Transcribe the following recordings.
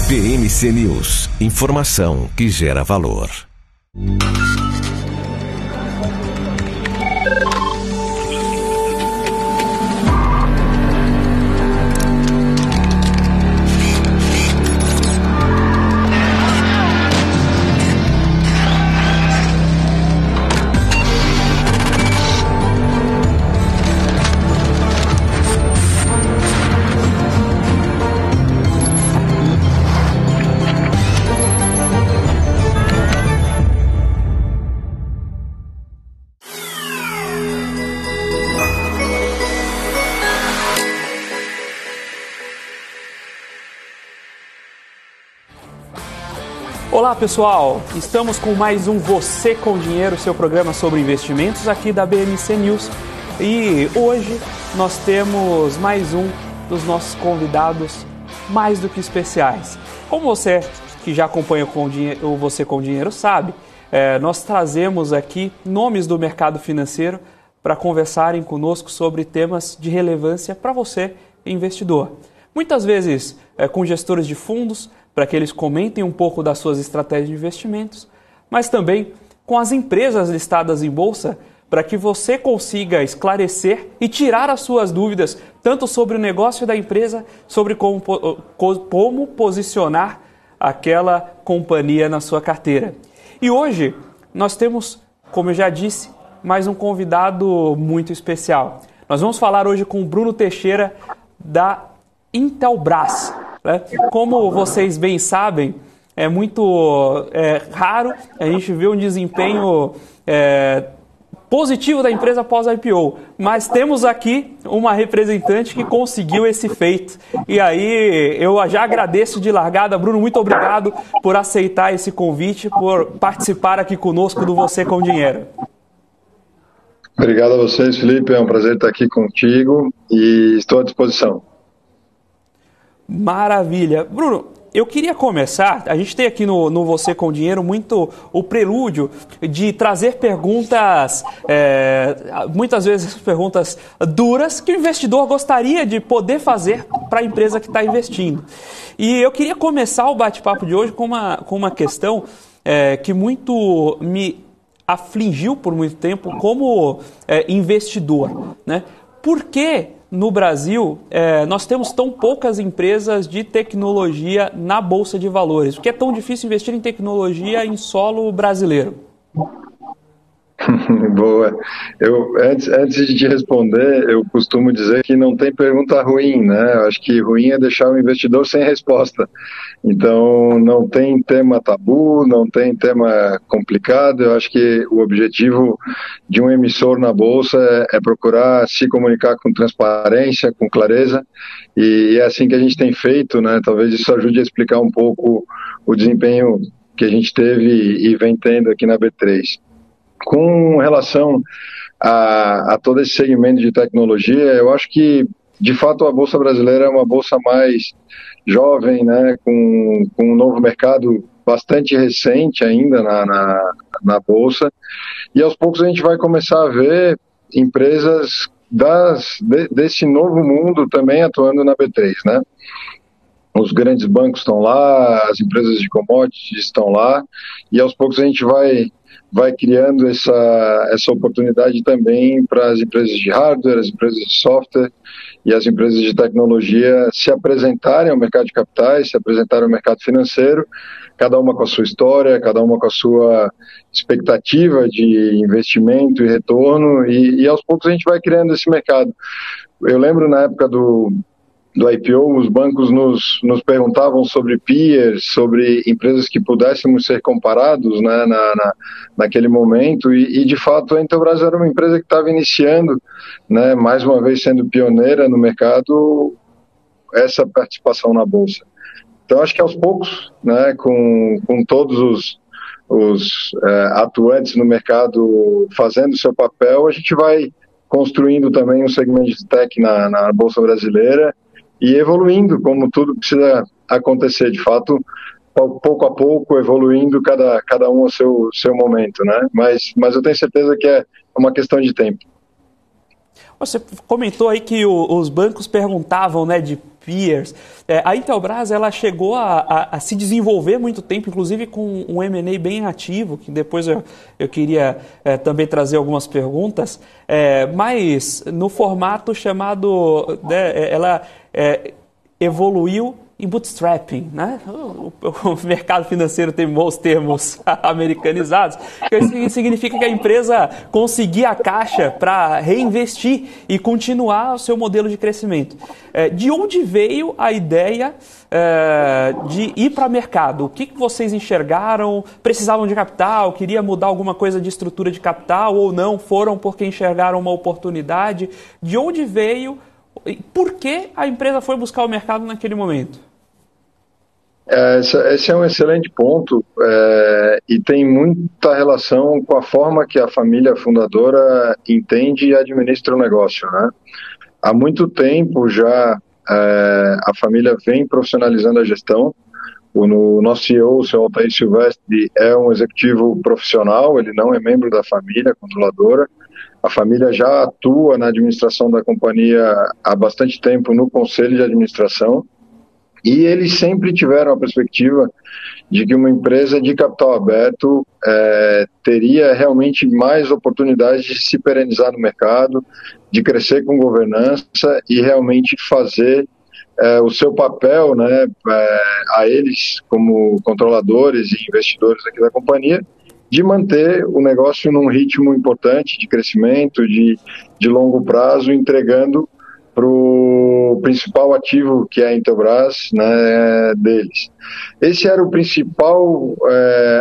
BMC News, informação que gera valor. Olá pessoal, estamos com mais um Você com Dinheiro, seu programa sobre investimentos aqui da BMC News. E hoje nós temos mais um dos nossos convidados mais do que especiais. Como você que já acompanha o Você com Dinheiro sabe, nós trazemos aqui nomes do mercado financeiro para conversarem conosco sobre temas de relevância para você, investidor. Muitas vezes com gestores de fundos, para que eles comentem um pouco das suas estratégias de investimentos, mas também com as empresas listadas em bolsa, para que você consiga esclarecer e tirar as suas dúvidas, tanto sobre o negócio da empresa, sobre como posicionar aquela companhia na sua carteira. E hoje nós temos, como eu já disse, mais um convidado muito especial. Nós vamos falar hoje com o Bruno Teixeira, da Intelbras. Como vocês bem sabem, é muito raro a gente ver um desempenho positivo da empresa pós-IPO, mas temos aqui uma representante que conseguiu esse feito. E aí eu já agradeço de largada. Bruno, muito obrigado por aceitar esse convite, por participar aqui conosco do Você com Dinheiro. Obrigado a vocês, Felipe, é um prazer estar aqui contigo e estou à disposição. Maravilha. Bruno, eu queria começar, a gente tem aqui no Você com Dinheiro muito o prelúdio de trazer perguntas, muitas vezes perguntas duras, que o investidor gostaria de poder fazer para a empresa que está investindo. E eu queria começar o bate-papo de hoje com uma questão que muito me afligiu por muito tempo como investidor, né? Por que no Brasil nós temos tão poucas empresas de tecnologia na Bolsa de Valores? Por que é tão difícil investir em tecnologia em solo brasileiro? Boa. Antes de te responder, eu costumo dizer que não tem pergunta ruim, né? Eu acho que ruim é deixar o investidor sem resposta. Então, não tem tema tabu, não tem tema complicado. Eu acho que o objetivo de um emissor na Bolsa é procurar se comunicar com transparência, com clareza, e é assim que a gente tem feito, né? Talvez isso ajude a explicar um pouco o desempenho que a gente teve e vem tendo aqui na B3. Com relação a todo esse segmento de tecnologia, eu acho que, de fato, a Bolsa Brasileira é uma bolsa mais jovem, né, com um novo mercado bastante recente ainda na Bolsa, e aos poucos a gente vai começar a ver empresas desse novo mundo também atuando na B3, né? Os grandes bancos estão lá, as empresas de commodities estão lá, e aos poucos a gente vai criando essa oportunidade também para as empresas de hardware, as empresas de software e as empresas de tecnologia se apresentarem ao mercado de capitais, se apresentarem ao mercado financeiro, cada uma com a sua história, cada uma com a sua expectativa de investimento e retorno, e aos poucos a gente vai criando esse mercado. Eu lembro na época do IPO, os bancos nos perguntavam sobre peers, sobre empresas que pudéssemos ser comparados, né, naquele momento, e de fato a Intelbras era uma empresa que estava iniciando, né, mais uma vez sendo pioneira no mercado, essa participação na Bolsa. Então acho que aos poucos, né, com todos os atuantes no mercado fazendo o seu papel, a gente vai construindo também um segmento de tech na Bolsa Brasileira, e evoluindo, como tudo precisa acontecer, de fato, pouco a pouco, evoluindo cada um ao seu momento, né? Mas eu tenho certeza que é uma questão de tempo. Você comentou aí que os bancos perguntavam, né, de peers. A Intelbras ela chegou a se desenvolver muito tempo, inclusive com um M&A bem ativo, que depois eu queria também trazer algumas perguntas, mas no formato chamado, ela evoluiu em bootstrapping, né? O mercado financeiro tem bons termos americanizados, que significa que a empresa conseguia a caixa para reinvestir e continuar o seu modelo de crescimento. De onde veio a ideia de ir para o mercado? O que vocês enxergaram? Precisavam de capital? Queria mudar alguma coisa de estrutura de capital ou não? Foram porque enxergaram uma oportunidade? De onde veio? Por que a empresa foi buscar o mercado naquele momento? Esse é um excelente ponto e tem muita relação com a forma que a família fundadora entende e administra o negócio, né? Há muito tempo já a família vem profissionalizando a gestão. O nosso CEO, o Sr. Altair Silvestre, é um executivo profissional, ele não é membro da família controladora. A família já atua na administração da companhia há bastante tempo no conselho de administração. E eles sempre tiveram a perspectiva de que uma empresa de capital aberto teria realmente mais oportunidades de se perenizar no mercado, de crescer com governança e realmente fazer o seu papel, né, a eles como controladores e investidores aqui da companhia, de manter o negócio num ritmo importante de crescimento, de longo prazo, entregando para o principal ativo que é a Intelbras, né, deles. Esse era o principal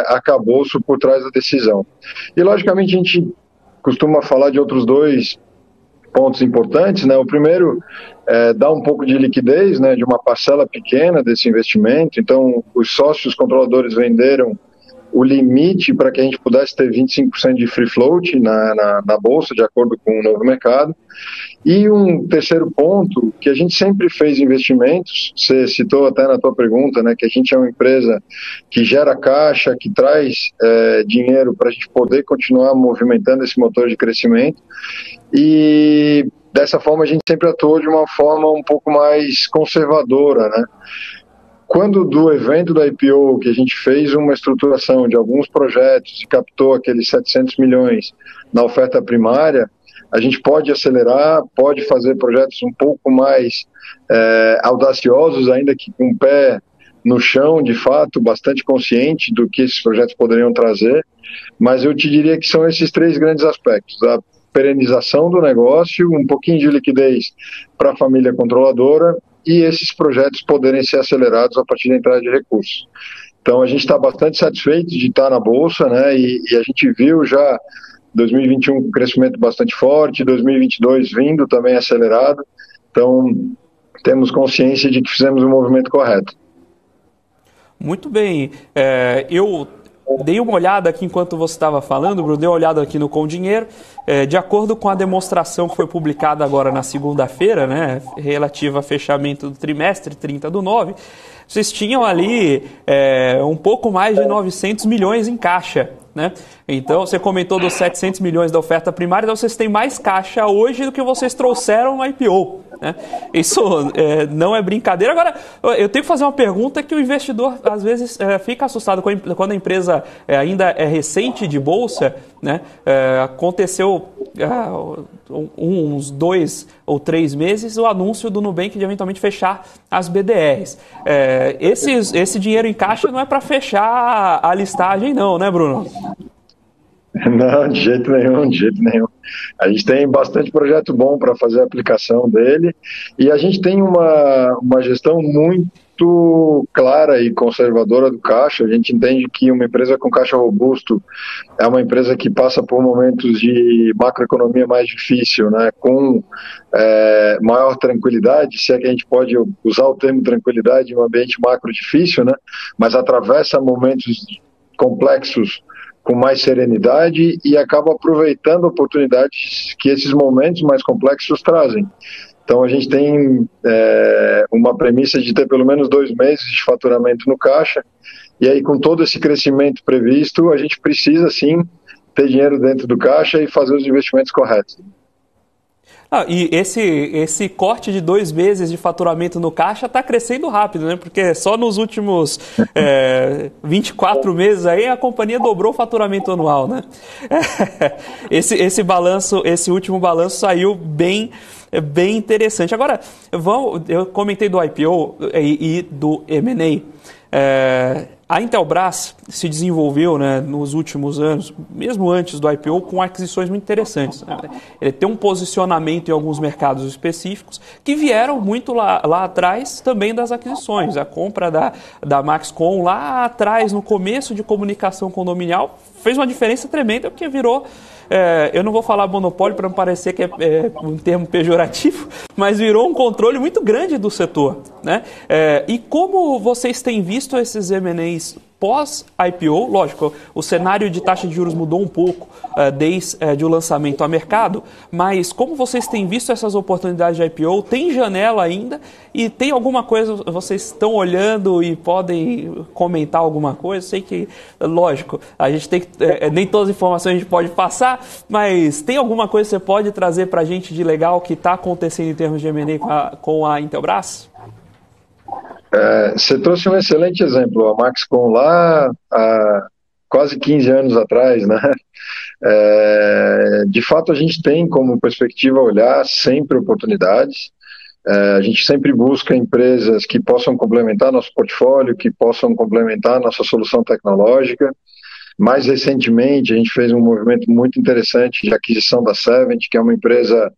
arcabouço por trás da decisão. E, logicamente, a gente costuma falar de outros dois pontos importantes, né? O primeiro é dar um pouco de liquidez, né, de uma parcela pequena desse investimento. Então, os sócios controladores venderam o limite para que a gente pudesse ter 25% de free float na bolsa, de acordo com o novo mercado. E um terceiro ponto, que a gente sempre fez investimentos, você citou até na tua pergunta, né, que a gente é uma empresa que gera caixa, que traz dinheiro para a gente poder continuar movimentando esse motor de crescimento, e dessa forma a gente sempre atuou de uma forma um pouco mais conservadora, né? Quando do evento da IPO, que a gente fez uma estruturação de alguns projetos e captou aqueles 700 milhões na oferta primária, a gente pode acelerar, pode fazer projetos um pouco mais audaciosos, ainda que com o pé no chão, de fato, bastante consciente do que esses projetos poderiam trazer, mas eu te diria que são esses três grandes aspectos: a perenização do negócio, um pouquinho de liquidez para a família controladora e esses projetos poderem ser acelerados a partir da entrada de recursos. Então a gente está bastante satisfeito de estar na Bolsa, né, e a gente viu já 2021 com crescimento bastante forte, 2022 vindo também acelerado, então temos consciência de que fizemos o movimento correto. Muito bem, eu dei uma olhada aqui enquanto você estava falando, Bruno, dei uma olhada aqui no Com Dinheiro, de acordo com a demonstração que foi publicada agora na segunda-feira, né, relativa a fechamento do trimestre, 30/9, vocês tinham ali um pouco mais de 900 milhões em caixa, né? Então, você comentou dos 700 milhões da oferta primária, então vocês têm mais caixa hoje do que vocês trouxeram no IPO, né? Isso não é brincadeira. Agora, eu tenho que fazer uma pergunta que o investidor, às vezes, fica assustado quando a empresa ainda é recente de bolsa, né? Aconteceu uns 2 ou 3 meses o anúncio do Nubank de eventualmente fechar as BDRs. Esse dinheiro em caixa não é para fechar a listagem não, né, Bruno? Não, de jeito nenhum, de jeito nenhum. A gente tem bastante projeto bom para fazer a aplicação dele e a gente tem uma gestão muito clara e conservadora do caixa. A gente entende que uma empresa com caixa robusto é uma empresa que passa por momentos de macroeconomia mais difícil, né, com maior tranquilidade, se é que a gente pode usar o termo tranquilidade em um ambiente macro difícil, né, mas atravessa momentos complexos com mais serenidade e acaba aproveitando oportunidades que esses momentos mais complexos trazem. Então a gente tem uma premissa de ter pelo menos 2 meses de faturamento no caixa, e aí com todo esse crescimento previsto, a gente precisa sim ter dinheiro dentro do caixa e fazer os investimentos corretos. E esse corte de 2 meses de faturamento no caixa está crescendo rápido, né? Porque só nos últimos 24 meses aí a companhia dobrou o faturamento anual, né? Esse último balanço saiu bem interessante. Agora, eu comentei do IPO e do M&A. A Intelbras se desenvolveu, né, nos últimos anos, mesmo antes do IPO, com aquisições muito interessantes. Ele tem um posicionamento em alguns mercados específicos que vieram muito lá atrás também das aquisições. A compra da Maxcom lá atrás, no começo de comunicação condominial, fez uma diferença tremenda, porque virou... eu não vou falar monopólio para não parecer que é um termo pejorativo, mas virou um controle muito grande do setor, né? E como vocês têm visto esses M&As pós-IPO? Lógico, o cenário de taxa de juros mudou um pouco desde o lançamento a mercado, mas como vocês têm visto essas oportunidades de IPO? Tem janela ainda? E tem alguma coisa, vocês estão olhando e podem comentar alguma coisa? Sei que, lógico, a gente tem que, nem todas as informações a gente pode passar, mas tem alguma coisa que você pode trazer para a gente de legal que está acontecendo em termos de M&A com a Intelbras? Você trouxe um excelente exemplo, a Maxcom lá há quase 15 anos atrás, né? De fato, a gente tem como perspectiva olhar sempre oportunidades. A gente sempre busca empresas que possam complementar nosso portfólio, que possam complementar nossa solução tecnológica. Mais recentemente, a gente fez um movimento muito interessante de aquisição da Savent, que é uma empresa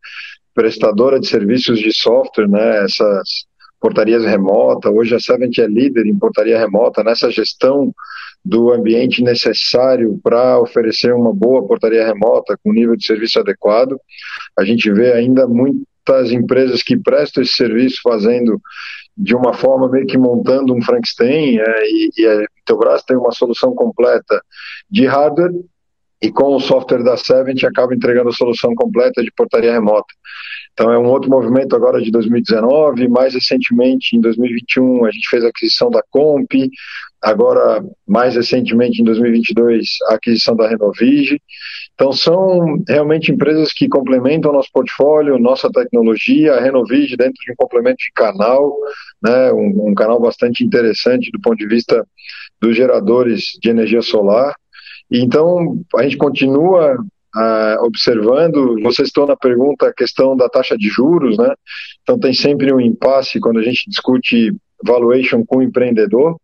prestadora de serviços de software, né? Essas portarias remotas. Hoje a Savent é líder em portaria remota, nessa gestão do ambiente necessário para oferecer uma boa portaria remota com nível de serviço adequado. A gente vê ainda muitas empresas que prestam esse serviço fazendo de uma forma meio que montando um Frankenstein, e a Intelbras tem uma solução completa de hardware e com o software da Savent acaba entregando a solução completa de portaria remota. Então é um outro movimento agora de 2019, mais recentemente em 2021 a gente fez a aquisição da Comp, agora mais recentemente em 2022 a aquisição da Renovige. Então são realmente empresas que complementam nosso portfólio, nossa tecnologia, a Renovige dentro de um complemento de canal, né, um canal bastante interessante do ponto de vista dos geradores de energia solar. E então a gente continua observando. Vocês estão na pergunta a questão da taxa de juros, né? Então tem sempre um impasse quando a gente discute valuation com o empreendedor,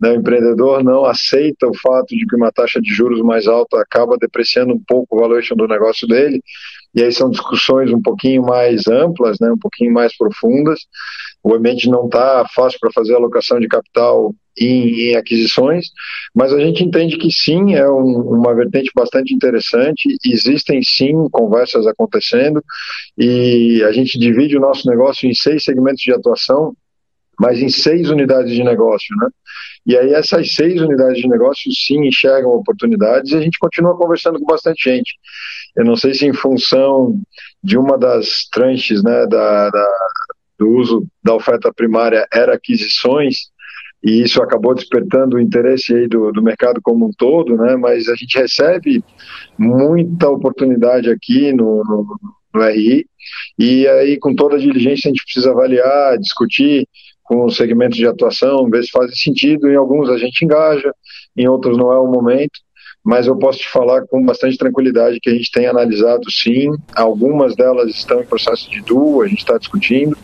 né? O empreendedor não aceita o fato de que uma taxa de juros mais alta acaba depreciando um pouco o valuation do negócio dele, e aí são discussões um pouquinho mais amplas, né? Um pouquinho mais profundas. O ambiente não está fácil para fazer alocação de capital em aquisições, mas a gente entende que sim, é uma vertente bastante interessante, existem sim conversas acontecendo, e a gente divide o nosso negócio em 6 segmentos de atuação, mas em 6 unidades de negócio, né? E aí essas 6 unidades de negócio sim enxergam oportunidades, e a gente continua conversando com bastante gente. Eu não sei se em função de uma das tranches, né, do uso da oferta primária era aquisições, e isso acabou despertando o interesse aí do mercado como um todo, né? Mas a gente recebe muita oportunidade aqui no RI, e aí com toda a diligência a gente precisa avaliar, discutir com os segmentos de atuação, ver se faz sentido. Em alguns a gente engaja, em outros não é o momento, mas eu posso te falar com bastante tranquilidade que a gente tem analisado sim, algumas delas estão em processo de due, a gente está discutindo,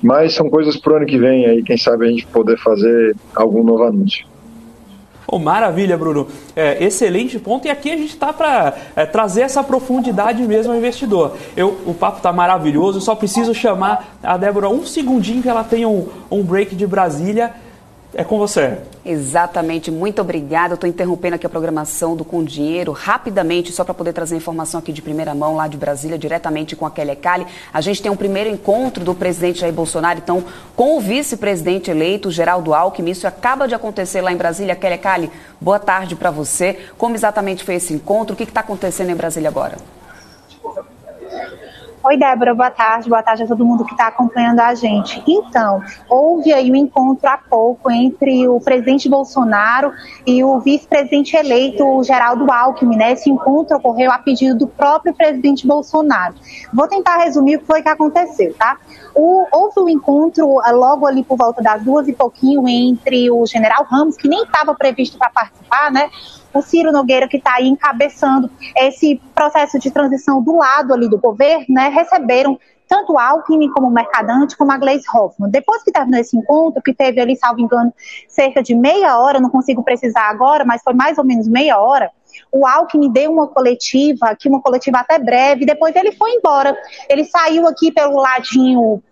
mas são coisas para o ano que vem, aí quem sabe a gente poder fazer algum novo anúncio. Oh, maravilha, Bruno. Excelente ponto. E aqui a gente está para trazer essa profundidade mesmo ao investidor. O papo está maravilhoso. Eu só preciso chamar a Débora um segundinho que ela tem um break de Brasília. É com você. Exatamente, muito obrigada. Eu estou interrompendo aqui a programação do Com Dinheiro rapidamente, só para poder trazer informação aqui de primeira mão lá de Brasília, diretamente com a Kelly Cali. A gente tem um primeiro encontro do presidente Jair Bolsonaro, então, com o vice-presidente eleito, Geraldo Alckmin. Isso acaba de acontecer lá em Brasília. Kelly Cali, boa tarde para você. Como exatamente foi esse encontro? O que está acontecendo em Brasília agora? Oi, Débora, boa tarde a todo mundo que está acompanhando a gente. Então, houve aí um encontro há pouco entre o presidente Bolsonaro e o vice-presidente eleito, Geraldo Alckmin, né? Esse encontro ocorreu a pedido do próprio presidente Bolsonaro. Vou tentar resumir o que foi que aconteceu, tá? Houve um encontro logo ali por volta das 2 e pouquinho entre o general Ramos, que nem estava previsto para participar, né? O Ciro Nogueira, que está aí encabeçando esse processo de transição do lado ali do governo, né, receberam tanto o Alckmin como o Mercadante, como a Gleisi Hoffmann. Depois que terminou esse encontro, que teve ali, salvo engano, cerca de meia hora, não consigo precisar agora, mas foi mais ou menos meia hora, o Alckmin deu uma coletiva até breve, depois ele foi embora. Ele saiu aqui pelo ladinho,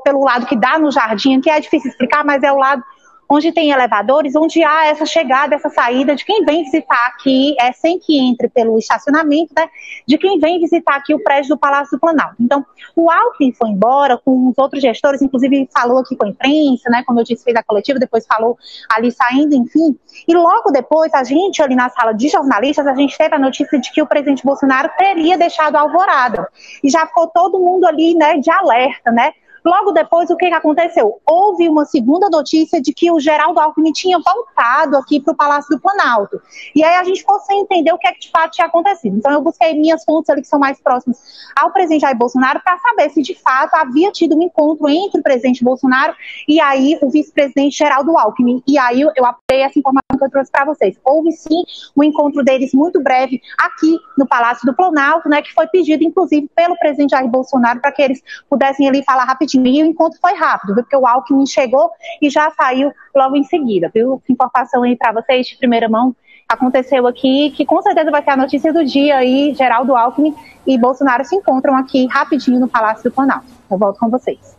pelo lado que dá no jardim, que é difícil explicar, mas é o lado onde tem elevadores, onde há essa chegada, essa saída de quem vem visitar aqui, sem que entre pelo estacionamento, né, de quem vem visitar aqui o prédio do Palácio do Planalto. Então, o Alckmin foi embora com os outros gestores, inclusive falou aqui com a imprensa, né, como eu disse, fez a coletiva, depois falou ali saindo, enfim, e logo depois, a gente ali na sala de jornalistas, a gente teve a notícia de que o presidente Bolsonaro teria deixado a Alvorada, e já ficou todo mundo ali, né, de alerta, né. Logo depois, o que aconteceu? Houve uma segunda notícia de que o Geraldo Alckmin tinha voltado aqui para o Palácio do Planalto. E aí a gente ficou sem entender o que é que de fato tinha acontecido. Então eu busquei minhas fontes ali que são mais próximas ao presidente Jair Bolsonaro para saber se de fato havia tido um encontro entre o presidente Bolsonaro e aí o vice-presidente Geraldo Alckmin. E aí eu apurei essa informação que eu trouxe para vocês. Houve sim um encontro deles muito breve aqui no Palácio do Planalto, né, que foi pedido inclusive pelo presidente Jair Bolsonaro para que eles pudessem ali falar rapidinho. E o encontro foi rápido, porque o Alckmin chegou e já saiu logo em seguida, viu? Informação aí para vocês de primeira mão aconteceu aqui, que com certeza vai ser a notícia do dia aí, Geraldo Alckmin e Bolsonaro se encontram aqui rapidinho no Palácio do Planalto. Eu volto com vocês.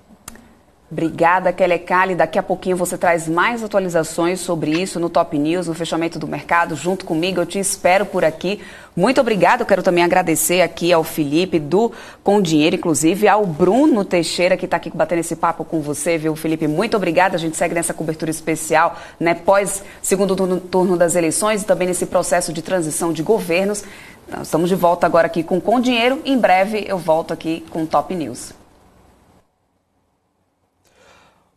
Obrigada, Kelly Cali. Daqui a pouquinho você traz mais atualizações sobre isso no Top News, no fechamento do mercado, junto comigo. Eu te espero por aqui. Muito obrigada. Eu quero também agradecer aqui ao Felipe do Com Dinheiro, inclusive ao Bruno Teixeira, que está aqui batendo esse papo com você, viu, Felipe? Muito obrigada. A gente segue nessa cobertura especial, né, pós segundo turno das eleições e também nesse processo de transição de governos. Então, estamos de volta agora aqui com Dinheiro. Em breve eu volto aqui com o Top News.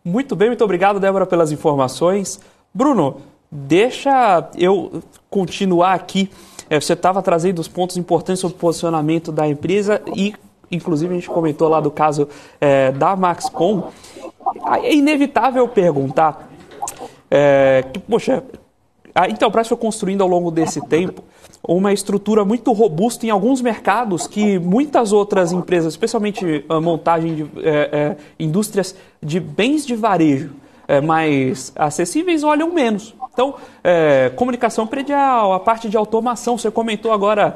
Muito bem, muito obrigado, Débora, pelas informações. Bruno, deixa eu continuar aqui. Você estava trazendo os pontos importantes sobre o posicionamento da empresa e, inclusive, a gente comentou lá do caso da Maxcom. É inevitável perguntar que, poxa, a Intelbras foi construindo ao longo desse tempo uma estrutura muito robusta em alguns mercados que muitas outras empresas, especialmente a montagem de indústrias de bens de varejo mais acessíveis, olham menos. Então, comunicação predial, a parte de automação, você comentou agora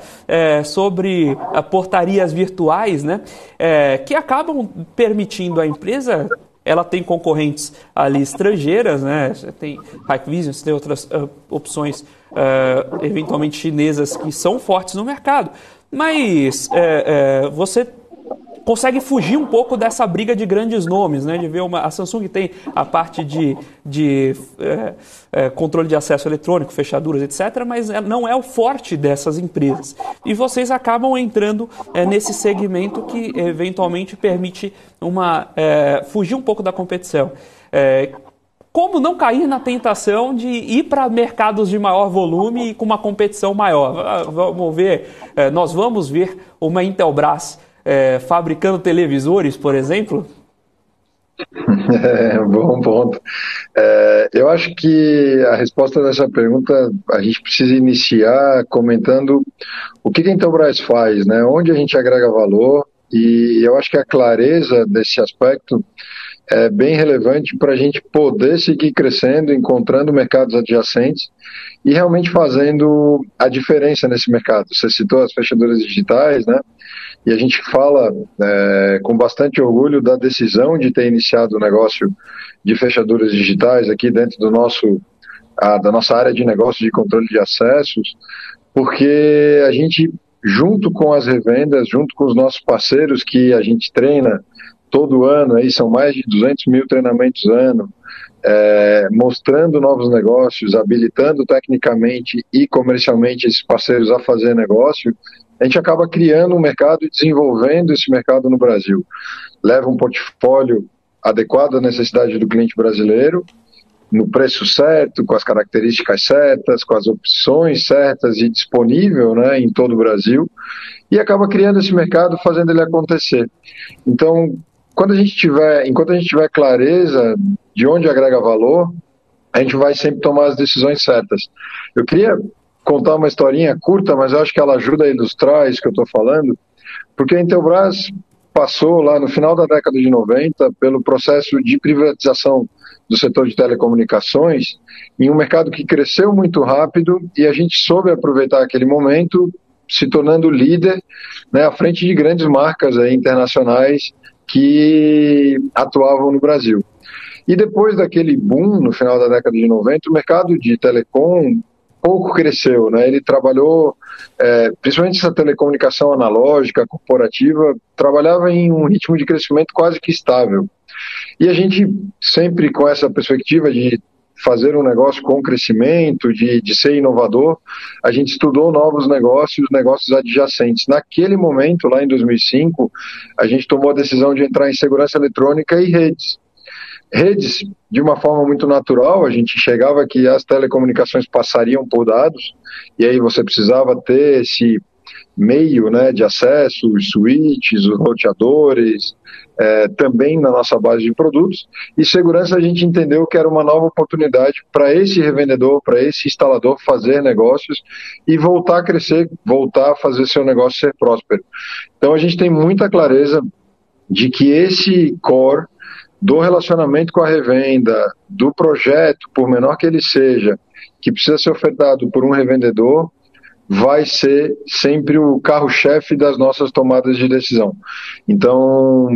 sobre portarias virtuais, né, que acabam permitindo a empresa. Ela tem concorrentes ali estrangeiras, né? Você tem Hikvision, você tem outras opções, eventualmente chinesas, que são fortes no mercado. Mas você consegue fugir um pouco dessa briga de grandes nomes, né? De ver a Samsung tem a parte de controle de acesso eletrônico, fechaduras, etc., mas não é o forte dessas empresas. E vocês acabam entrando nesse segmento que eventualmente permite fugir um pouco da competição. Como não cair na tentação de ir para mercados de maior volume e com uma competição maior? Vamos ver, nós vamos ver uma Intelbras fabricando televisores, por exemplo? Bom ponto. Eu acho que a resposta dessa pergunta a gente precisa iniciar comentando o que a Intelbras faz, né? Onde a gente agrega valor, e eu acho que a clareza desse aspecto é bem relevante para a gente poder seguir crescendo, encontrando mercados adjacentes e realmente fazendo a diferença nesse mercado. Você citou as fechaduras digitais, né? E a gente fala com bastante orgulho da decisão de ter iniciado o negócio de fechaduras digitais aqui dentro da nossa área de negócio de controle de acessos, porque a gente, junto com as revendas, junto com os nossos parceiros que a gente treina todo ano, aí são mais de 200 mil treinamentos ano, mostrando novos negócios, habilitando tecnicamente e comercialmente esses parceiros a fazer negócio, a gente acaba criando um mercado e desenvolvendo esse mercado no Brasil. Leva um portfólio adequado à necessidade do cliente brasileiro, no preço certo, com as características certas, com as opções certas e disponível, né, em todo o Brasil, e acaba criando esse mercado, fazendo ele acontecer. Então, enquanto a gente tiver clareza de onde agrega valor, a gente vai sempre tomar as decisões certas. Eu queria contar uma historinha curta, mas eu acho que ela ajuda a ilustrar isso que eu estou falando, porque a Intelbras passou lá no final da década de 90 pelo processo de privatização do setor de telecomunicações em um mercado que cresceu muito rápido e a gente soube aproveitar aquele momento, se tornando líder, né, à frente de grandes marcas aí, internacionais que atuavam no Brasil. E depois daquele boom, no final da década de 90, o mercado de telecom pouco cresceu, né? Ele trabalhou, principalmente essa telecomunicação analógica, corporativa, trabalhava em um ritmo de crescimento quase que estável. E a gente sempre com essa perspectiva de fazer um negócio com crescimento, de ser inovador, a gente estudou novos negócios adjacentes. Naquele momento, lá em 2005, a gente tomou a decisão de entrar em segurança eletrônica e redes. Redes, de uma forma muito natural, a gente enxergava que as telecomunicações passariam por dados, e aí você precisava ter esse meio, né, de acesso, os switches, os roteadores, também na nossa base de produtos. E segurança, a gente entendeu que era uma nova oportunidade para esse revendedor, para esse instalador fazer negócios e voltar a crescer, voltar a fazer seu negócio ser próspero. Então a gente tem muita clareza de que esse core do relacionamento com a revenda, do projeto, por menor que ele seja, que precisa ser ofertado por um revendedor, vai ser sempre o carro-chefe das nossas tomadas de decisão. Então,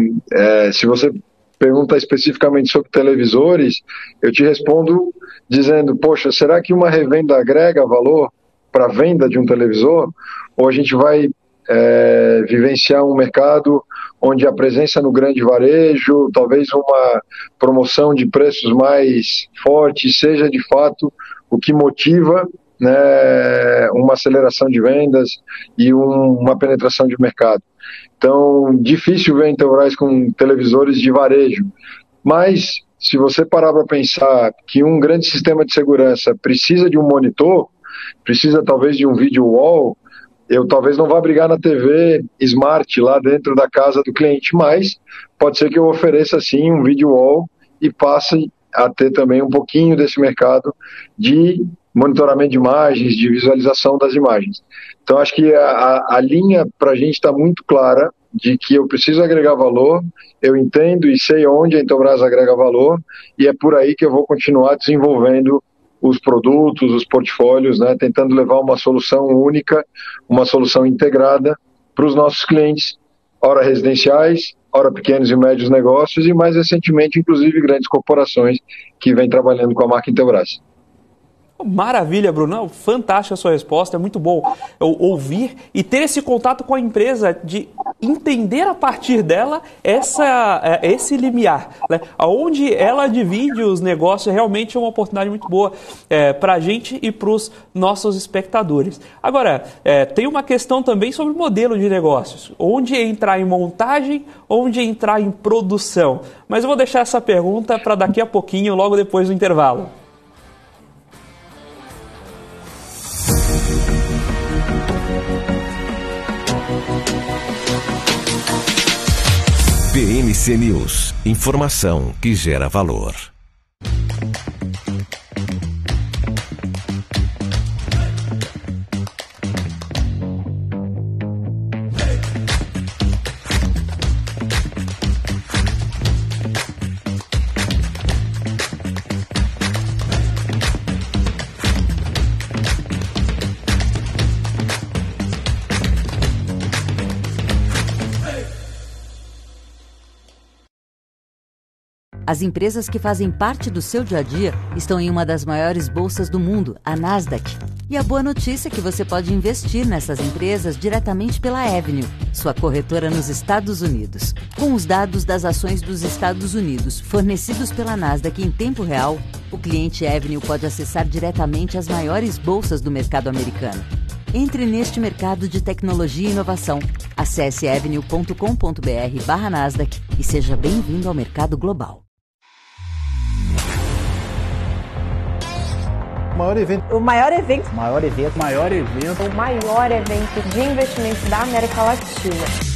se você pergunta especificamente sobre televisores, eu te respondo dizendo, poxa, será que uma revenda agrega valor para a venda de um televisor? Ou a gente vai vivenciar um mercado onde a presença no grande varejo, talvez uma promoção de preços mais forte, seja de fato o que motiva, né, uma aceleração de vendas e uma penetração de mercado. Então, difícil ver a Intelbras com televisores de varejo, mas se você parar para pensar que um grande sistema de segurança precisa de um monitor, precisa talvez de um video wall, eu talvez não vá brigar na TV Smart lá dentro da casa do cliente, mas pode ser que eu ofereça sim um video wall e passe a ter também um pouquinho desse mercado de monitoramento de imagens, de visualização das imagens. Então acho que a linha para a gente está muito clara de que eu preciso agregar valor, eu entendo e sei onde a Intelbras agrega valor e é por aí que eu vou continuar desenvolvendo os produtos, os portfólios, né, tentando levar uma solução única, uma solução integrada para os nossos clientes, ora residenciais, ora pequenos e médios negócios e mais recentemente, inclusive, grandes corporações que vêm trabalhando com a marca Intelbras. Maravilha, Bruno. Fantástica a sua resposta. É muito bom ouvir e ter esse contato com a empresa, de entender a partir dela esse limiar, né? Onde ela divide os negócios. Realmente é uma oportunidade muito boa para a gente e para os nossos espectadores. Agora, tem uma questão também sobre o modelo de negócios. Onde entrar em montagem, onde entrar em produção. Mas eu vou deixar essa pergunta para daqui a pouquinho, logo depois do intervalo. BMC News, informação que gera valor. As empresas que fazem parte do seu dia a dia estão em uma das maiores bolsas do mundo, a Nasdaq. E a boa notícia é que você pode investir nessas empresas diretamente pela Avenue, sua corretora nos Estados Unidos. Com os dados das ações dos Estados Unidos fornecidos pela Nasdaq em tempo real, o cliente Avenue pode acessar diretamente as maiores bolsas do mercado americano. Entre neste mercado de tecnologia e inovação. Acesse avenue.com.br/Nasdaq e seja bem-vindo ao mercado global. O maior evento de investimentos da América Latina.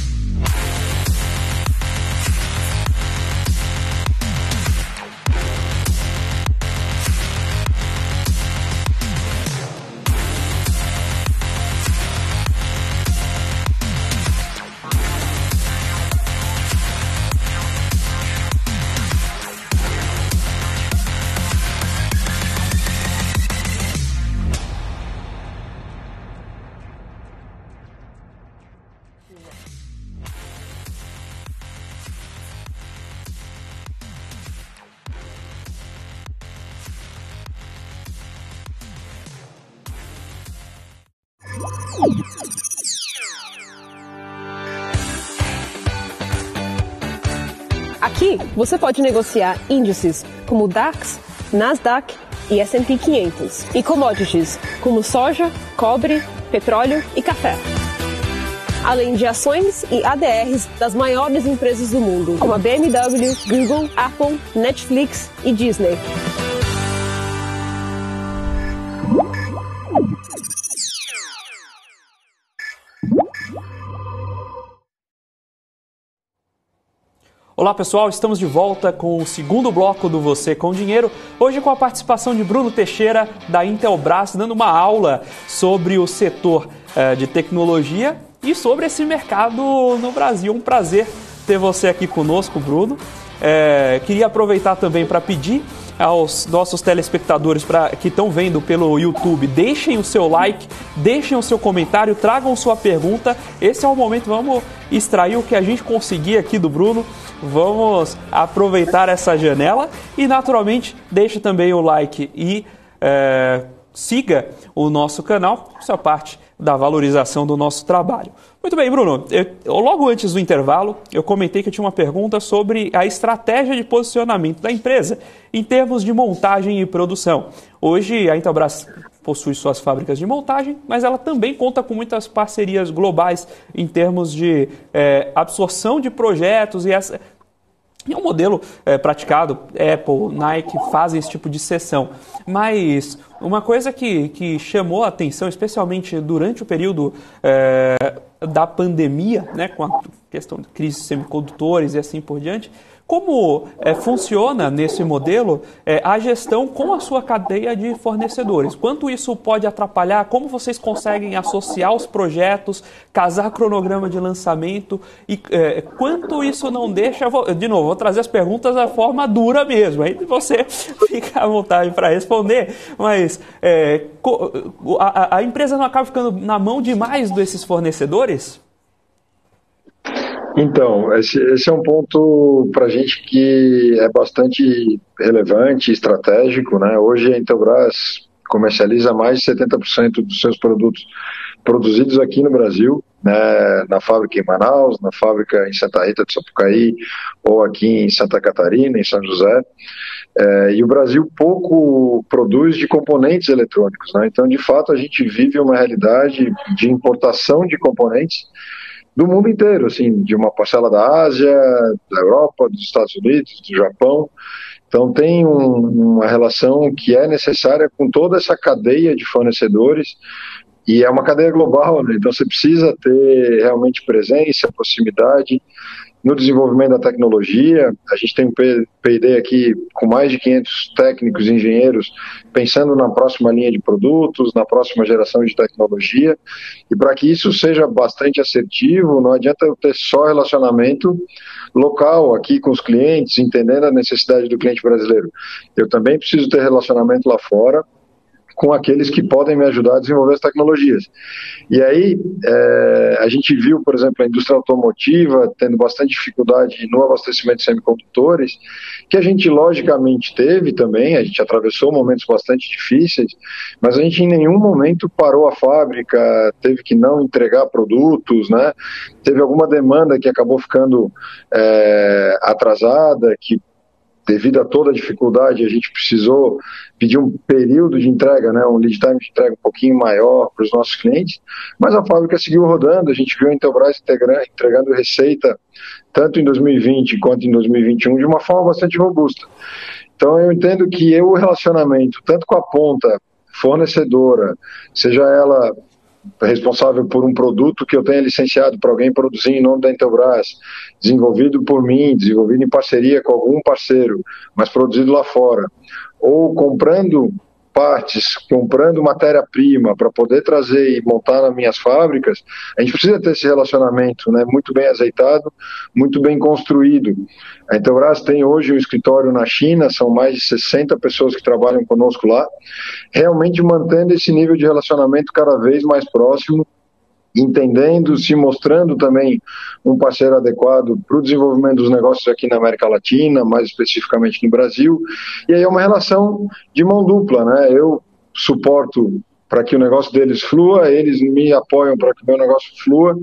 Aqui você pode negociar índices como DAX, Nasdaq e S&P 500 e commodities como soja, cobre, petróleo e café. Além de ações e ADRs das maiores empresas do mundo, como a BMW, Google, Apple, Netflix e Disney. Olá pessoal, estamos de volta com o segundo bloco do Você com Dinheiro, hoje com a participação de Bruno Teixeira da Intelbras, dando uma aula sobre o setor de tecnologia e sobre esse mercado no Brasil. Um prazer ter você aqui conosco, Bruno. Queria aproveitar também para pedir aos nossos telespectadores que estão vendo pelo YouTube, deixem o seu like, deixem o seu comentário, tragam sua pergunta. Esse é o momento, vamos extrair o que a gente conseguir aqui do Bruno. Vamos aproveitar essa janela e, naturalmente, deixe também o like e siga o nosso canal, isso é parte da valorização do nosso trabalho. Muito bem, Bruno, logo antes do intervalo, eu comentei que eu tinha uma pergunta sobre a estratégia de posicionamento da empresa em termos de montagem e produção. Hoje, a Intelbras possui suas fábricas de montagem, mas ela também conta com muitas parcerias globais em termos de absorção de projetos e é um modelo praticado, Apple, Nike fazem esse tipo de sessão. Mas uma coisa que chamou a atenção, especialmente durante o período da pandemia, né, com a questão de crise de semicondutores e assim por diante, como funciona nesse modelo a gestão com a sua cadeia de fornecedores? Quanto isso pode atrapalhar? Como vocês conseguem associar os projetos, casar cronograma de lançamento? E quanto isso não deixa... De novo, vou trazer as perguntas da forma dura mesmo. Aí você fica à vontade para responder. Mas a empresa não acaba ficando na mão demais desses fornecedores? Então, esse é um ponto para a gente que é bastante relevante, estratégico, né? Hoje a Intelbras comercializa mais de 70% dos seus produtos produzidos aqui no Brasil, né? Na fábrica em Manaus, na fábrica em Santa Rita de Sapucaí ou aqui em Santa Catarina, em São José. E o Brasil pouco produz de componentes eletrônicos, né? Então, de fato, a gente vive uma realidade de importação de componentes do mundo inteiro, assim, de uma parcela da Ásia, da Europa, dos Estados Unidos, do Japão. Então tem uma relação que é necessária com toda essa cadeia de fornecedores, e é uma cadeia global, né? Então você precisa ter realmente presença, proximidade no desenvolvimento da tecnologia. A gente tem um P&D aqui com mais de 500 técnicos e engenheiros pensando na próxima linha de produtos, na próxima geração de tecnologia, e para que isso seja bastante assertivo, não adianta eu ter só relacionamento local aqui com os clientes, entendendo a necessidade do cliente brasileiro. Eu também preciso ter relacionamento lá fora com aqueles que podem me ajudar a desenvolver as tecnologias. E aí, a gente viu, por exemplo, a indústria automotiva tendo bastante dificuldade no abastecimento de semicondutores, que a gente logicamente teve também, a gente atravessou momentos bastante difíceis, mas a gente em nenhum momento parou a fábrica, teve que não entregar produtos, né? Teve alguma demanda que acabou ficando atrasada, que devido a toda a dificuldade, a gente precisou pedir um período de entrega, né, um lead time de entrega um pouquinho maior para os nossos clientes, mas a fábrica seguiu rodando, a gente viu a Intelbras entregando receita tanto em 2020 quanto em 2021 de uma forma bastante robusta. Então eu entendo que o relacionamento, tanto com a ponta fornecedora, seja ela responsável por um produto que eu tenha licenciado para alguém produzir em nome da Intelbras, desenvolvido por mim, desenvolvido em parceria com algum parceiro, mas produzido lá fora, ou comprando partes, comprando matéria-prima para poder trazer e montar nas minhas fábricas, a gente precisa ter esse relacionamento, né, muito bem azeitado, muito bem construído. A Intelbras tem hoje um escritório na China, são mais de 60 pessoas que trabalham conosco lá, realmente mantendo esse nível de relacionamento cada vez mais próximo, entendendo, se mostrando também um parceiro adequado para o desenvolvimento dos negócios aqui na América Latina, mais especificamente no Brasil, e aí é uma relação de mão dupla, né? Eu suporto para que o negócio deles flua, eles me apoiam para que o meu negócio flua,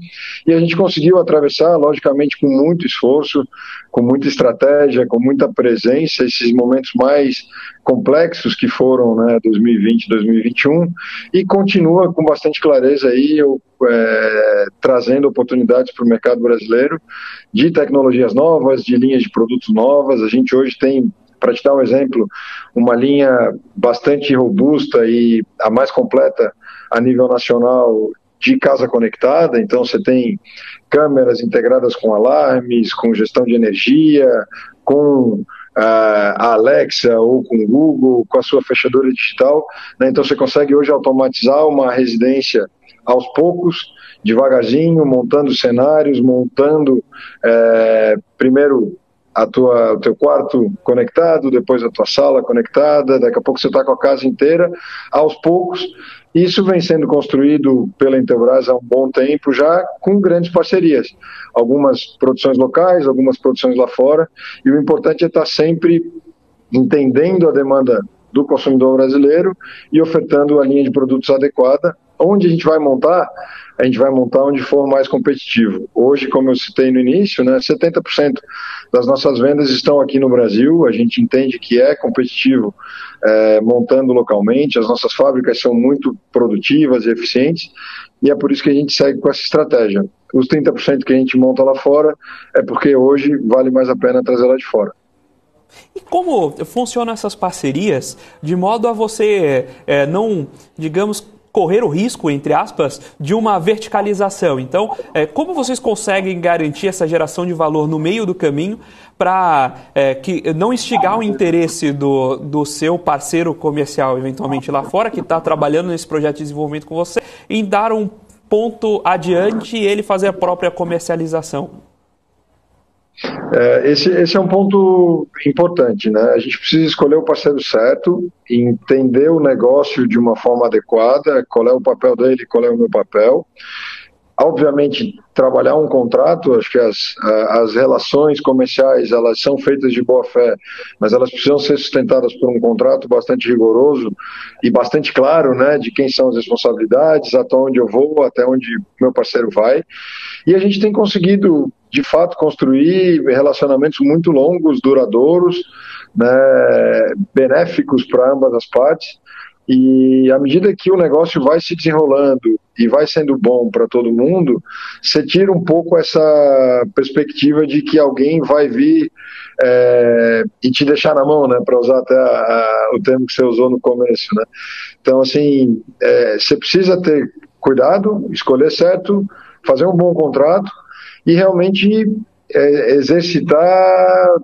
e a gente conseguiu atravessar, logicamente, com muito esforço, com muita estratégia, com muita presença, esses momentos mais complexos que foram, né, 2020, 2021, e continua com bastante clareza aí, trazendo oportunidades para o mercado brasileiro de tecnologias novas, de linhas de produtos novas. A gente hoje tem, para te dar um exemplo, uma linha bastante robusta e a mais completa a nível nacional de casa conectada. Então você tem câmeras integradas com alarmes, com gestão de energia, com a Alexa ou com o Google, com a sua fechadura digital, né? Então você consegue hoje automatizar uma residência aos poucos, devagarzinho, montando cenários, montando primeiro o teu quarto conectado, depois a tua sala conectada, daqui a pouco você está com a casa inteira, aos poucos. Isso vem sendo construído pela Intelbras há um bom tempo, já com grandes parcerias. Algumas produções locais, algumas produções lá fora, e o importante é estar sempre entendendo a demanda do consumidor brasileiro e ofertando a linha de produtos adequada. Onde a gente vai montar onde for mais competitivo. Hoje, como eu citei no início, né, 70% das nossas vendas estão aqui no Brasil, a gente entende que é competitivo montando localmente, as nossas fábricas são muito produtivas e eficientes, e é por isso que a gente segue com essa estratégia. Os 30% que a gente monta lá fora é porque hoje vale mais a pena trazer lá de fora. E como funcionam essas parcerias de modo a você não, digamos, correr o risco, entre aspas, de uma verticalização? Então, como vocês conseguem garantir essa geração de valor no meio do caminho para que não instigar o interesse do seu parceiro comercial, eventualmente lá fora, que está trabalhando nesse projeto de desenvolvimento com você, em dar um ponto adiante e ele fazer a própria comercialização? Esse é um ponto importante, né? A gente precisa escolher o parceiro certo, entender o negócio de uma forma adequada, qual é o papel dele, qual é o meu papel. Obviamente, trabalhar um contrato, acho que as relações comerciais, elas são feitas de boa fé, mas elas precisam ser sustentadas por um contrato bastante rigoroso e bastante claro, né, de quem são as responsabilidades, até onde eu vou, até onde meu parceiro vai. E a gente tem conseguido, de fato, construir relacionamentos muito longos, duradouros, né, benéficos para ambas as partes. E à medida que o negócio vai se desenrolando e vai sendo bom para todo mundo, você tira um pouco essa perspectiva de que alguém vai vir e te deixar na mão, né, para usar até o termo que você usou no começo, né? Então, assim, você precisa ter cuidado, escolher certo, fazer um bom contrato e realmente exercitar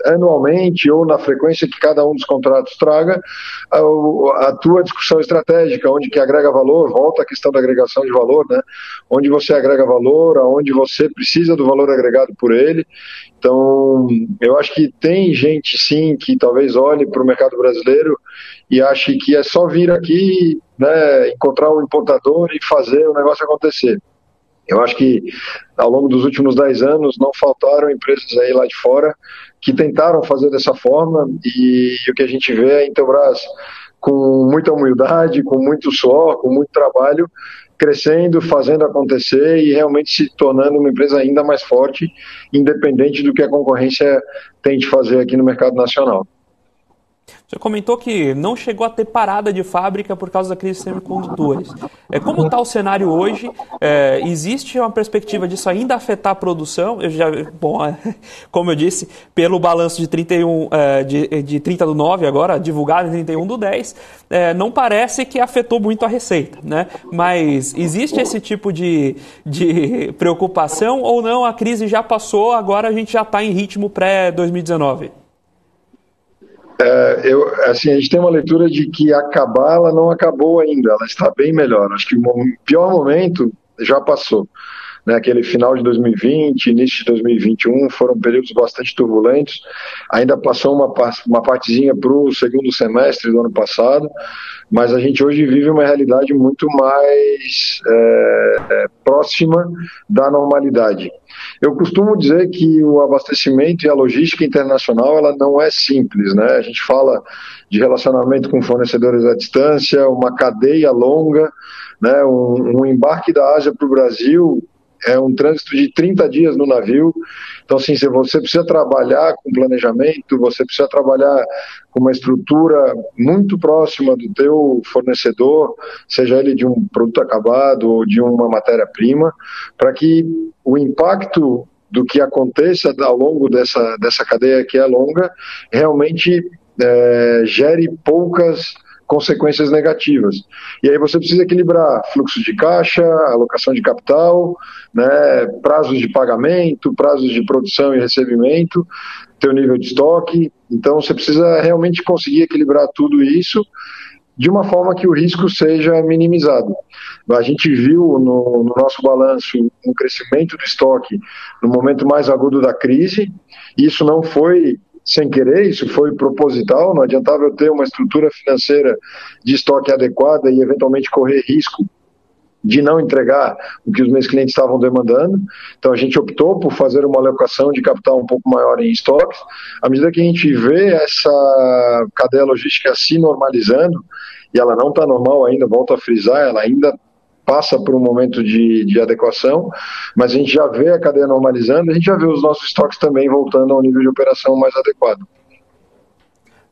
anualmente ou na frequência que cada um dos contratos traga a tua discussão estratégica, onde que agrega valor, volta à questão da agregação de valor, né? Onde você agrega valor, aonde você precisa do valor agregado por ele. Então, eu acho que tem gente, sim, que talvez olhe para o mercado brasileiro e ache que é só vir aqui, né, encontrar um importador e fazer o negócio acontecer. Eu acho que ao longo dos últimos 10 anos não faltaram empresas aí lá de fora que tentaram fazer dessa forma e o que a gente vê é a Intelbras com muita humildade, com muito suor, com muito trabalho, crescendo, fazendo acontecer e realmente se tornando uma empresa ainda mais forte, independente do que a concorrência tente fazer aqui no mercado nacional. Você comentou que não chegou a ter parada de fábrica por causa da crise de semicondutores. Como está o cenário hoje? Existe uma perspectiva disso ainda afetar a produção? Como eu disse, pelo balanço de 30/9 agora, divulgado em 31/10, não parece que afetou muito a receita, né? Mas existe esse tipo de preocupação ou não? A crise já passou, agora a gente já está em ritmo pré-2019? A gente tem uma leitura de que acabar, ela não acabou ainda, ela está bem melhor. Acho que o pior momento já passou. Né? Aquele final de 2020, início de 2021 foram períodos bastante turbulentos. Ainda passou uma partezinha para o segundo semestre do ano passado, mas a gente hoje vive uma realidade muito mais próxima da normalidade. Eu costumo dizer que o abastecimento e a logística internacional ela não é simples, né? A gente fala de relacionamento com fornecedores à distância, uma cadeia longa, né? Um embarque da Ásia para o Brasil é um trânsito de 30 dias no navio. Então, assim, você precisa trabalhar com planejamento, você precisa trabalhar com uma estrutura muito próxima do teu fornecedor, seja ele de um produto acabado ou de uma matéria-prima, para que o impacto do que aconteça ao longo dessa cadeia que é longa realmente gere poucas consequências negativas. E aí você precisa equilibrar fluxo de caixa, alocação de capital, né, prazos de pagamento, prazos de produção e recebimento, teu nível de estoque. Então você precisa realmente conseguir equilibrar tudo isso de uma forma que o risco seja minimizado. A gente viu no nosso balanço um crescimento do estoque no momento mais agudo da crise, e isso não foi sem querer, isso foi proposital. Não adiantava eu ter uma estrutura financeira de estoque adequada e eventualmente correr risco de não entregar o que os meus clientes estavam demandando. Então a gente optou por fazer uma alocação de capital um pouco maior em estoques. À medida que a gente vê essa cadeia logística se normalizando, e ela não está normal ainda, volto a frisar, ela ainda passa por um momento de adequação, mas a gente já vê a cadeia normalizando, a gente já vê os nossos estoques também voltando ao nível de operação mais adequado.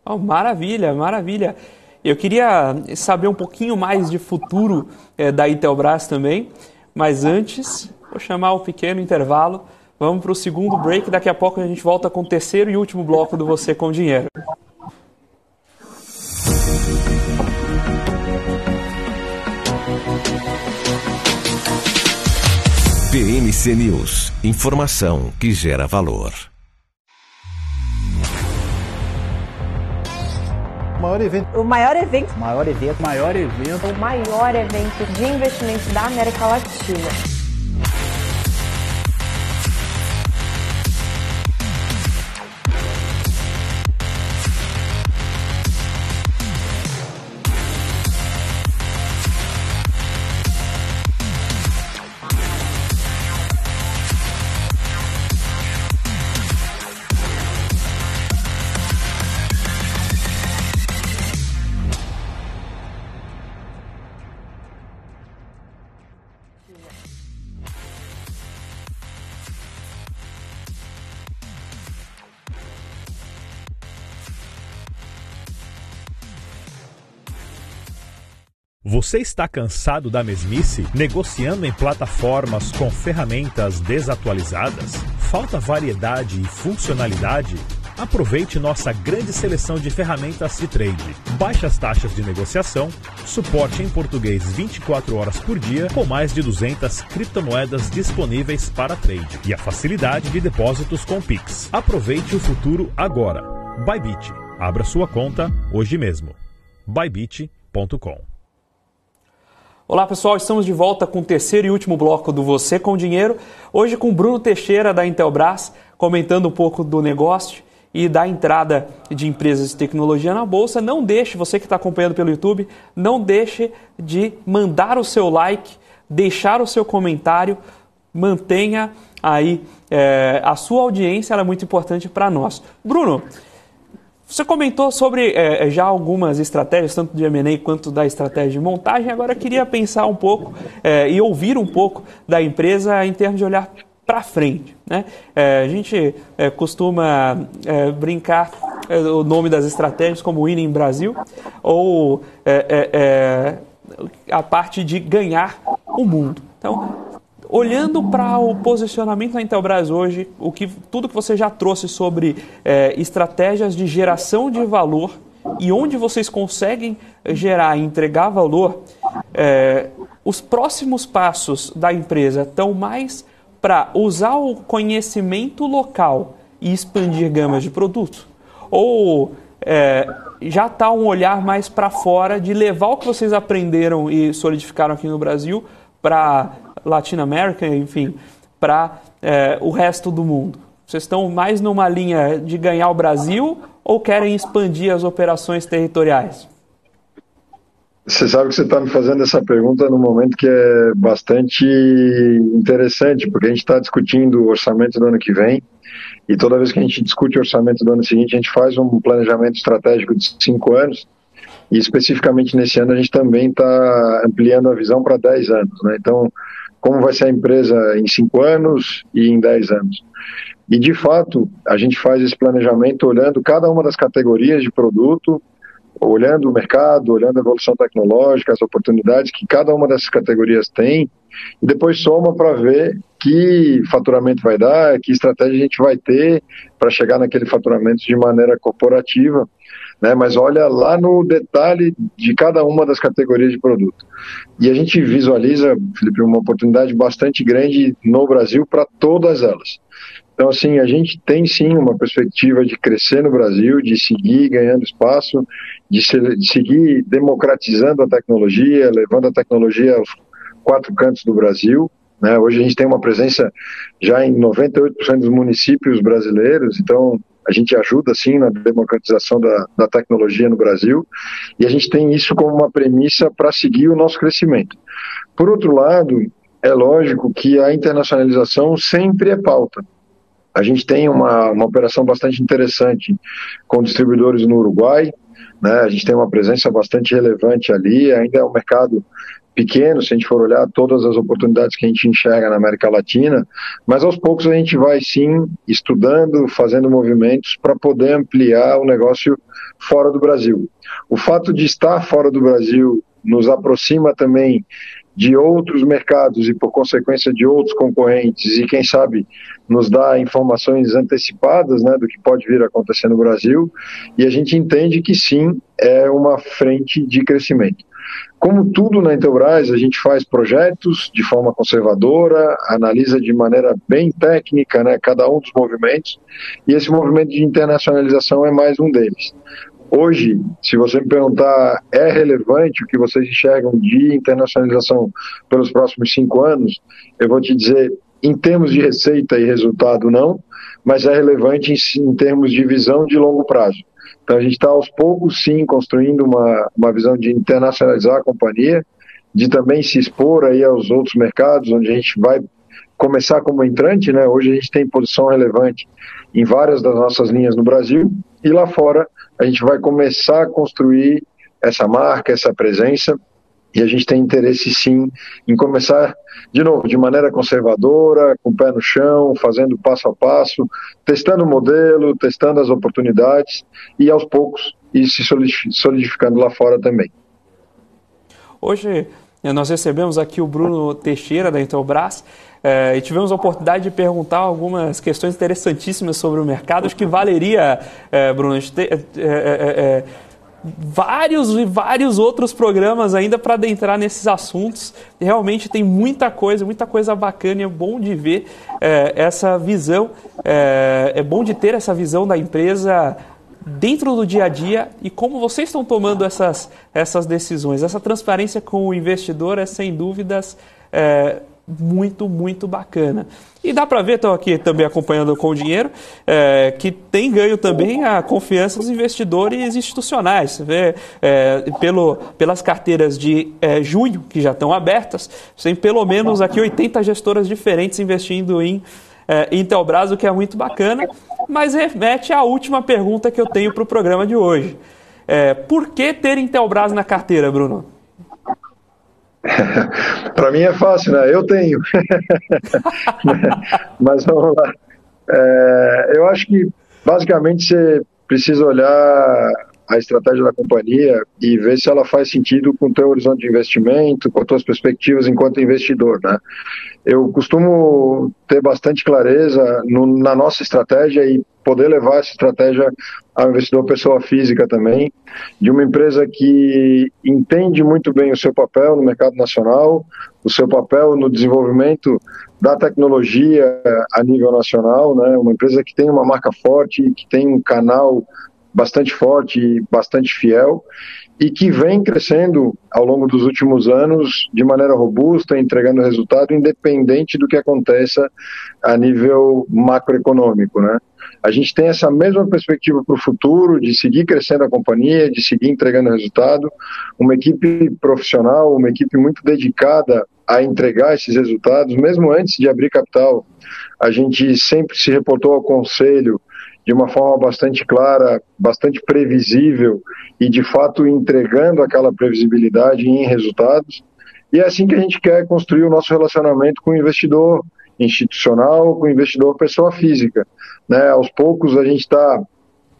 Oh, maravilha, maravilha. Eu queria saber um pouquinho mais de futuro da Intelbras também, mas antes, vou chamar um pequeno intervalo, vamos para o segundo break, daqui a pouco a gente volta com o terceiro e último bloco do Você com Dinheiro. BMC News, informação que gera valor. O maior evento de investimento da América Latina. Você está cansado da mesmice? Negociando em plataformas com ferramentas desatualizadas? Falta variedade e funcionalidade? Aproveite nossa grande seleção de ferramentas de trade. Baixas taxas de negociação, suporte em português 24 horas por dia, com mais de 200 criptomoedas disponíveis para trade. E a facilidade de depósitos com Pix. Aproveite o futuro agora. Bybit. Abra sua conta hoje mesmo. Bybit.com. Olá pessoal, estamos de volta com o terceiro e último bloco do Você com Dinheiro. Hoje com Bruno Teixeira da Intelbras, comentando um pouco do negócio e da entrada de empresas de tecnologia na Bolsa. Não deixe, você que está acompanhando pelo YouTube, não deixe de mandar o seu like, deixar o seu comentário, mantenha aí a sua audiência, ela é muito importante para nós. Bruno, Você comentou sobre já algumas estratégias, tanto de M&A quanto da estratégia de montagem. Agora eu queria pensar um pouco e ouvir um pouco da empresa em termos de olhar para frente, né? A gente costuma brincar o nome das estratégias como Winning Brasil ou a parte de ganhar o mundo. Então, olhando para o posicionamento da Intelbras hoje, tudo que você já trouxe sobre estratégias de geração de valor e onde vocês conseguem gerar e entregar valor, os próximos passos da empresa estão mais para usar o conhecimento local e expandir gamas de produtos? Ou já está um olhar mais para fora de levar o que vocês aprenderam e solidificaram aqui no Brasil para Latinoamérica, enfim, para o resto do mundo? Vocês estão mais numa linha de ganhar o Brasil ou querem expandir as operações territoriais? Você sabe que você está me fazendo essa pergunta num momento que é bastante interessante, porque a gente está discutindo o orçamento do ano que vem, e toda vez que a gente discute o orçamento do ano seguinte, a gente faz um planejamento estratégico de 5 anos, e especificamente nesse ano a gente também está ampliando a visão para 10 anos, né? Então, como vai ser a empresa em 5 anos e em 10 anos? E, de fato, a gente faz esse planejamento olhando cada uma das categorias de produto, olhando o mercado, olhando a evolução tecnológica, as oportunidades que cada uma dessas categorias tem, e depois soma para ver que faturamento vai dar, que estratégia a gente vai ter para chegar naquele faturamento de maneira corporativa, né? Mas olha lá no detalhe de cada uma das categorias de produto. E a gente visualiza, Felipe, uma oportunidade bastante grande no Brasil para todas elas. Então, assim, a gente tem sim uma perspectiva de crescer no Brasil, de seguir ganhando espaço, de seguir democratizando a tecnologia, levando a tecnologia aos 4 cantos do Brasil, né? Hoje a gente tem uma presença já em 98% dos municípios brasileiros, então a gente ajuda sim na democratização da tecnologia no Brasil, e a gente tem isso como uma premissa para seguir o nosso crescimento. Por outro lado, é lógico que a internacionalização sempre é pauta. A gente tem uma operação bastante interessante com distribuidores no Uruguai, né? A gente tem uma presença bastante relevante ali, ainda é um mercado pequeno, se a gente for olhar todas as oportunidades que a gente enxerga na América Latina, mas aos poucos a gente vai sim estudando, fazendo movimentos para poder ampliar o negócio fora do Brasil. O fato de estar fora do Brasil nos aproxima também de outros mercados e, por consequência, de outros concorrentes, e quem sabe nos dá informações antecipadas, né, do que pode vir a acontecer no Brasil, e a gente entende que sim, é uma frente de crescimento. Como tudo na Intelbras, a gente faz projetos de forma conservadora, analisa de maneira bem técnica, né, cada um dos movimentos, e esse movimento de internacionalização é mais um deles. Hoje, se você me perguntar, é relevante o que vocês enxergam de internacionalização pelos próximos 5 anos? Eu vou te dizer, em termos de receita e resultado, não, mas é relevante em termos de visão de longo prazo. Então, a gente está aos poucos, sim, construindo uma visão de internacionalizar a companhia, de também se expor aí aos outros mercados, onde a gente vai começar como entrante, né? Hoje a gente tem posição relevante em várias das nossas linhas no Brasil, e lá fora a gente vai começar a construir essa marca, essa presença, e a gente tem interesse sim em começar, de novo, de maneira conservadora, com o pé no chão, fazendo passo a passo, testando o modelo, testando as oportunidades, e aos poucos ir se solidificando lá fora também. Hoje nós recebemos aqui o Bruno Teixeira, da Intelbras, e tivemos a oportunidade de perguntar algumas questões interessantíssimas sobre o mercado. Acho que valeria, Bruno, a gente ter vários outros programas ainda para adentrar nesses assuntos. Realmente tem muita coisa bacana, e é bom de ver essa visão, é bom de ter essa visão da empresa dentro do dia a dia e como vocês estão tomando essas decisões. Essa transparência com o investidor é, sem dúvidas, muito bacana. E dá para ver, estou aqui também acompanhando com o dinheiro, que tem ganho também a confiança dos investidores institucionais. Você vê, pelas carteiras de junho, que já estão abertas, tem pelo menos aqui 80 gestoras diferentes investindo em Intelbras, o que é muito bacana. mas remete à última pergunta que eu tenho para o programa de hoje. Por que ter Intelbras na carteira, Bruno? Para mim é fácil, né? Eu tenho. Mas vamos lá. Eu acho que, basicamente, você precisa olhar a estratégia da companhia e ver se ela faz sentido com o teu horizonte de investimento, com as tuas perspectivas enquanto investidor, né? Eu costumo ter bastante clareza na nossa estratégia e poder levar essa estratégia ao investidor pessoa física também, de uma empresa que entende muito bem o seu papel no mercado nacional, o seu papel no desenvolvimento da tecnologia a nível nacional, né? Uma empresa que tem uma marca forte, que tem um canal bastante forte e bastante fiel, e que vem crescendo ao longo dos últimos anos de maneira robusta, entregando resultado independente do que aconteça a nível macroeconômico, né? A gente tem essa mesma perspectiva para o futuro, de seguir crescendo a companhia, de seguir entregando resultado, uma equipe profissional, uma equipe muito dedicada a entregar esses resultados, mesmo antes de abrir capital. A gente sempre se reportou ao conselho de uma forma bastante clara, bastante previsível e, de fato, entregando aquela previsibilidade em resultados. E é assim que a gente quer construir o nosso relacionamento com o investidor institucional, com o investidor pessoa física, né? Aos poucos a gente está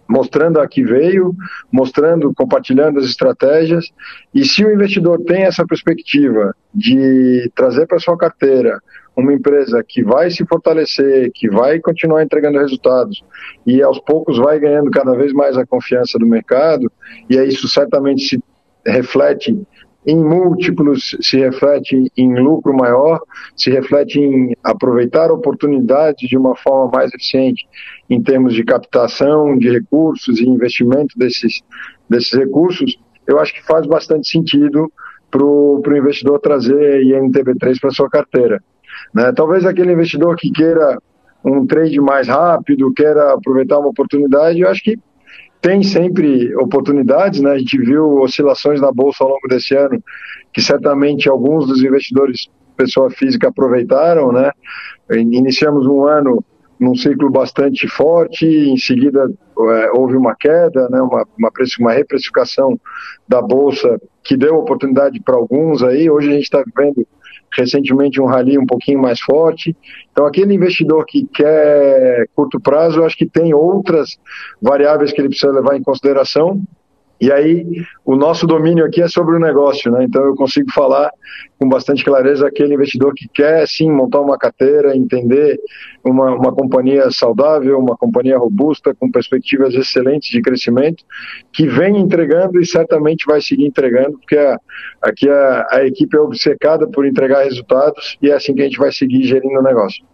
mostrando a que veio, mostrando, compartilhando as estratégias, e se o investidor tem essa perspectiva de trazer para sua carteira uma empresa que vai se fortalecer, que vai continuar entregando resultados e aos poucos vai ganhando cada vez mais a confiança do mercado, e aí isso certamente se reflete em múltiplos, se reflete em lucro maior, se reflete em aproveitar oportunidades de uma forma mais eficiente em termos de captação de recursos e investimento desses recursos. Eu acho que faz bastante sentido para o investidor trazer INTB3 para sua carteira, né? Talvez aquele investidor que queira um trade mais rápido, queira aproveitar uma oportunidade, eu acho que tem sempre oportunidades, né? A gente viu oscilações na Bolsa ao longo desse ano, que certamente alguns dos investidores pessoa física aproveitaram, né? Iniciamos um ano num ciclo bastante forte, em seguida houve uma queda, né? uma reprecificação da Bolsa que deu oportunidade para alguns aí. Hoje a gente está vivendo recentemente um rally um pouquinho mais forte. Então aquele investidor que quer curto prazo, eu acho que tem outras variáveis que ele precisa levar em consideração, e aí o nosso domínio aqui é sobre o negócio, né? Então eu consigo falar com bastante clareza aquele investidor que quer sim montar uma carteira, entender uma companhia saudável, uma companhia robusta, com perspectivas excelentes de crescimento, que vem entregando e certamente vai seguir entregando, porque aqui a equipe é obcecada por entregar resultados, e é assim que a gente vai seguir gerindo o negócio.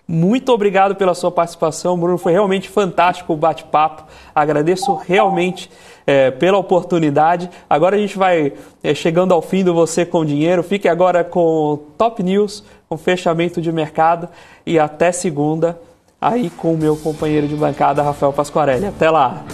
Muito obrigado pela sua participação, Bruno. Foi realmente fantástico o bate-papo. Agradeço realmente pela oportunidade. Agora a gente vai chegando ao fim do Você com Dinheiro. Fique agora com Top News, com fechamento de mercado. E até segunda, aí com o meu companheiro de bancada, Rafael Pasquarelli. Até lá!